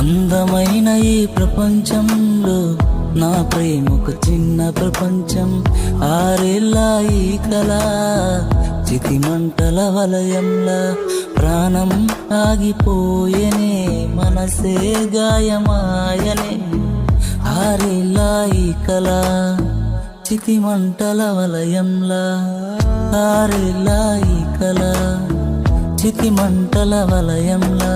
అందమైన ఈ ప్రపంచంలో నా ప్రేమకు చిన్న ప్రపంచం. ఆరేళ్ళ ఈ కళ చితిమంటల వలయంలా ప్రాణం ఆగిపోయనే, మనసే గాయమాయనే. ఆరేళ్ళ ఈ కళ చితిమంటల వలయంలా, ఆరేళ్ళ ఈ కళ చితిమంటల వలయంలా.